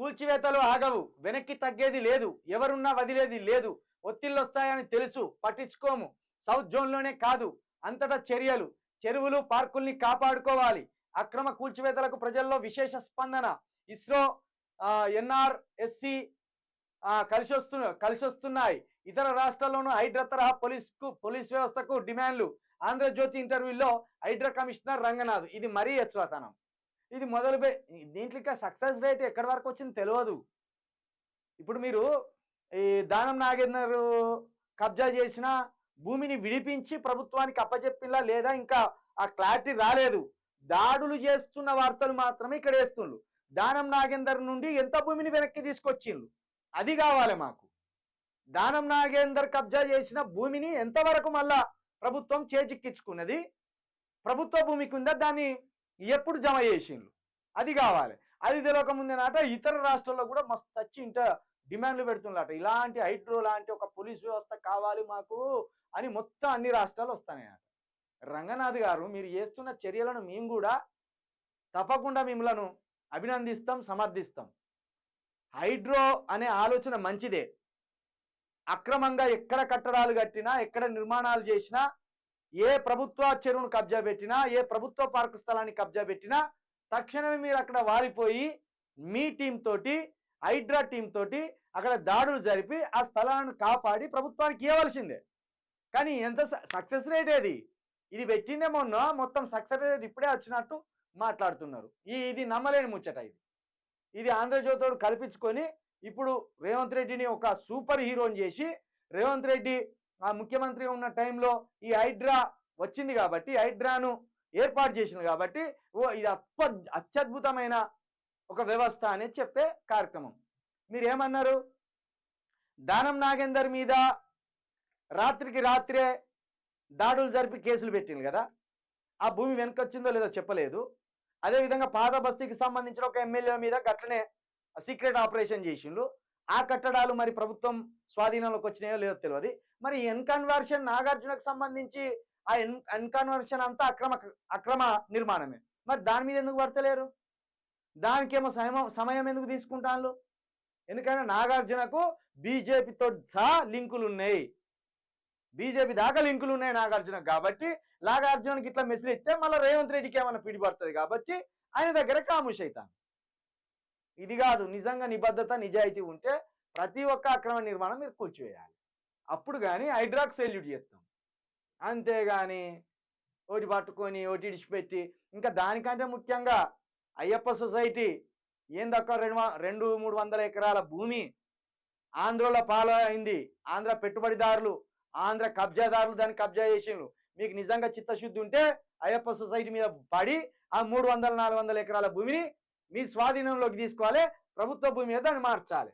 కూల్చివేతలు ఆగవు, వెనక్కి తగ్గేది లేదు, ఎవరున్నా వదిలేది లేదు. ఒత్తిళ్ళొస్తాయని తెలుసు, పట్టించుకోము. సౌత్ జోన్లోనే కాదు, అంతటా చర్యలు. చెరువులు పార్కుల్ని కాపాడుకోవాలి. అక్రమ కూల్చివేతలకు ప్రజల్లో విశేష స్పందన. ఇస్రో ఎన్ఆర్ఎస్సి కలిసొస్తున్నాయి. ఇతర రాష్ట్రాల్లోనూ హైడ్రా తరహా పోలీస్ వ్యవస్థకు డిమాండ్లు. ఆంధ్రజ్యోతి ఇంటర్వ్యూలో హైడ్రా కమిషనర్ రంగనాథ్. ఇది మరీ హెచ్చరతనం. ఇది దీంట్లో సక్సెస్ రేట్ ఎక్కడి వరకు వచ్చింది తెలియదు. ఇప్పుడు మీరు ఈ దానం నాగేందర్ కబ్జా చేసిన భూమిని విడిపించి ప్రభుత్వానికి అప్పచెప్పిలా లేదా ఇంకా ఆ క్లారిటీ రాలేదు. దాడులు చేస్తున్న వార్తలు మాత్రమే ఇక్కడ వేస్తుండ్రు. దానం నాగేందర్ నుండి ఎంత భూమిని వెనక్కి తీసుకొచ్చిండ్రు అది కావాలి మాకు. దానం నాగేందర్ కబ్జా చేసిన భూమిని ఎంతవరకు మళ్ళా ప్రభుత్వం చేజిక్కించుకున్నది, ప్రభుత్వ భూమి కింద దాన్ని ఎప్పుడు జమ చేసిండ్రు అది కావాలి. అది తెలియక ముందే నాట ఇతర రాష్ట్రాల్లో కూడా మస్తు ఇంట డిమాండ్లు పెడుతున్నారట. ఇలాంటి హైడ్రో లాంటి ఒక పోలీస్ వ్యవస్థ కావాలి మాకు అని మొత్తం అన్ని రాష్ట్రాలు వస్తాయట. రంగనాథ్ గారు, మీరు చేస్తున్న చర్యలను మేము కూడా తప్పకుండా మిమ్మల్ని అభినందిస్తాం, సమర్థిస్తాం. హైడ్రో అనే ఆలోచన మంచిదే. అక్రమంగా ఎక్కడ కట్టడాలు కట్టినా, ఎక్కడ నిర్మాణాలు చేసినా, ఏ ప్రభుత్వ చెరువును కబ్జా పెట్టినా, ఏ ప్రభుత్వ పార్కు స్థలాన్ని కబ్జా పెట్టినా తక్షణమే మీరు అక్కడ వారిపోయి మీ టీం తోటి, హైడ్రా టీం తోటి అక్కడ దాడులు జరిపి ఆ స్థలాలను కాపాడి ప్రభుత్వానికి ఇవ్వవలసిందే. కానీ ఎంత సక్సెస్ రేట్ ఏది? ఇది పెట్టిందే మొత్తం సక్సెస్ రేట్ ఇప్పుడే వచ్చినట్టు మాట్లాడుతున్నారు. ఇది నమ్మలేని ముచ్చట. ఇది ఆంధ్రజ్యోతితో కల్పించుకొని ఇప్పుడు రేవంత్ రెడ్డిని ఒక సూపర్ హీరోని చేసి, రేవంత్ రెడ్డి ముఖ్యమంత్రి ఉన్న టైంలో ఈ హైడ్రా వచ్చింది కాబట్టి, హైడ్రాను ఏర్పాటు చేసింది కాబట్టి ఇది అత్యద్భుతమైన ఒక వ్యవస్థ అనేది చెప్పే కార్యక్రమం. మీరేమన్నారు? దానం నాగేందర్ మీద రాత్రికి రాత్రే దాడులు జరిపి కేసులు పెట్టింది కదా, ఆ భూమి వెనకొచ్చిందో లేదో చెప్పలేదు. అదేవిధంగా పాత బస్తీకి సంబంధించిన ఒక ఎమ్మెల్యే మీద గట్లనే సీక్రెట్ ఆపరేషన్ చేసిండ్రు. ఆ కట్టడాలు మరి ప్రభుత్వం స్వాధీనంలోకి వచ్చినాయో లేదో తెలియదు. మరి ఎన్కన్వర్షన్ నాగార్జునకు సంబంధించి ఆ ఎన్కన్వర్షన్ అంతా అక్రమ నిర్మాణమే. మరి దాని మీద ఎందుకు పడతలేరు? దానికేమో సమయం ఎందుకు తీసుకుంటాను? ఎందుకంటే నాగార్జునకు బీజేపీతో సహా లింకులు ఉన్నాయి, బీజేపీ దాకా లింకులు ఉన్నాయి నాగార్జునకు. కాబట్టి నాగార్జునకి ఇట్లా మెసేజ్ ఇస్తే మళ్ళీ రేవంత్ రెడ్డికి ఏమైనా పిడిపడుతుంది కాబట్టి ఆయన దగ్గర కాముష్ అవుతాను. ఇది కాదు, నిజంగా నిబద్ధత నిజాయితీ ఉంటే ప్రతి ఒక్క అక్రమ నిర్మాణం మీరు కూల్చివేయాలి. అప్పుడు కానీ హైడ్రాకు సెల్యూట్ చేస్తాం. అంతేగాని ఒకటి పట్టుకొని ఒకటి ఇడిచిపెట్టి, ఇంకా దానికంటే ముఖ్యంగా అయ్యప్ప సొసైటీ ఏందక్క 200-300 ఎకరాల భూమి ఆంధ్రలో అయింది. ఆంధ్ర పెట్టుబడిదారులు, ఆంధ్ర కబ్జాదారులు దాన్ని కబ్జా చేసిండ్రు. మీకు నిజంగా చిత్తశుద్ధి ఉంటే అయ్యప్ప సొసైటీ మీద పడి ఆ 300-400 ఎకరాల భూమిని మీ స్వాధీనంలోకి తీసుకోవాలి, ప్రభుత్వ భూమి మీద దాన్ని మార్చాలి.